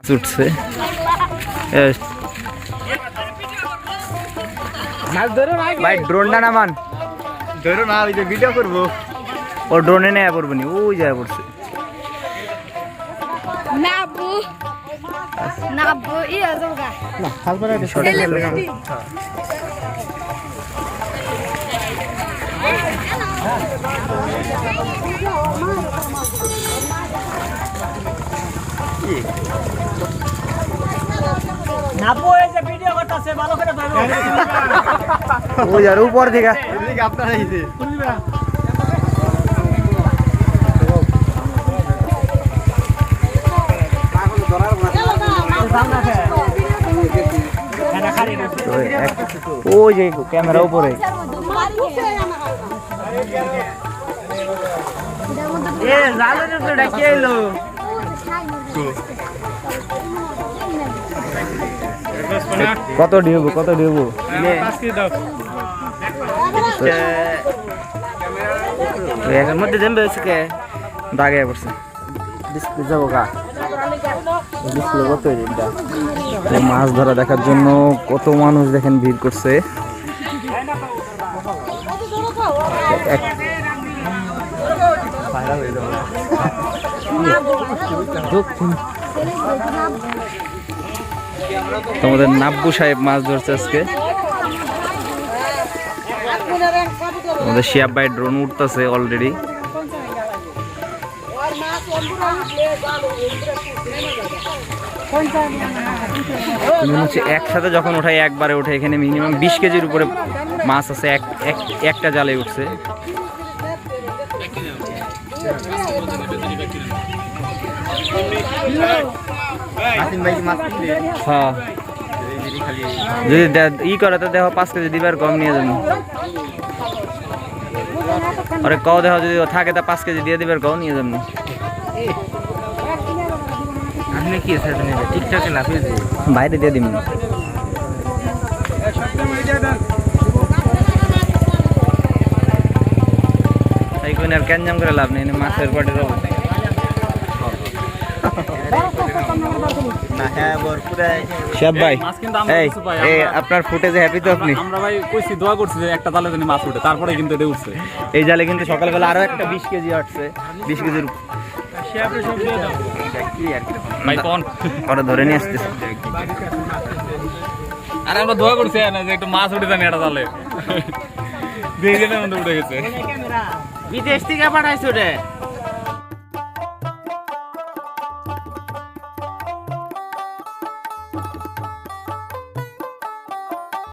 উঠছে ভাই ড্রোনটা নামান ধরো না ওই যে ভিডিও করবো ও ড্রোনে নেয়া পড়বো নি ওই জায়গা পড়ছে Nabu iya juga. না তারপরে শটে খেলবে নাপো এই যে ভিডিও করতেছে ভালো করে ধরো ওই আর উপর দিকে এদিকে আপনারা এই যে ওই যে ক্যামেরা উপরে এ জালের উপরে ডাকে এলো কত ঢেবো এর মধ্যে দেন বেশকে দাগে পড়ছে ডিসপ্লে যাবো গা ডিসপ্লে কত এটা মাছ ধরা দেখার জন্য কত মানুষ দেখেন ভিড় করছে তোমাদের নাব্বু সাহেব মাছ ধরছে আজকে আমাদের শিয়াব ভাই ড্রোন উঠতেছে অলরেডি একসাথে যখন ওঠাই একবারে ওঠে এখানে মিনিমাম 20 কেজির উপরে মাছ আছে একটা জালে উঠছে হ্যাঁ যদি ই করে তো দেখো 5 কেজি দিবার কম নিয়ে যাবো আরে কও দেখো যদি থাকে তা 5 কেজি দিয়ে দিবার কও নিয়ে যাবো আপনি কি সাথে নেবে টিকটকে না ফেসবুক বাইরে দিয়ে দিন এই কোন আর ক্যানজাম করে লাভ নেই মাছের পটে রব না হ্যাঁ পুরো শিয়াব ভাই এই আপনার ফুটেজে হ্যাপি তো আপনি আমরা ভাই কইছি দোয়া করছি যে একটা জালে জানি মাছ উঠে তারপরে কিন্তু এটা উঠছে এই জালে কিন্তু সকালবেলা আরো একটা 20 কেজি আসছে 20 কেজির ভাই কোন পরে ধরে নিয়ে আসতেছে আরে আমরা দোয়া করছি না যে একটু মাছ উঠে জানি এটা জালে দুই দিনের মধ্যে উঠে গেছে বিদেশ থেকে পাঠাইছো রে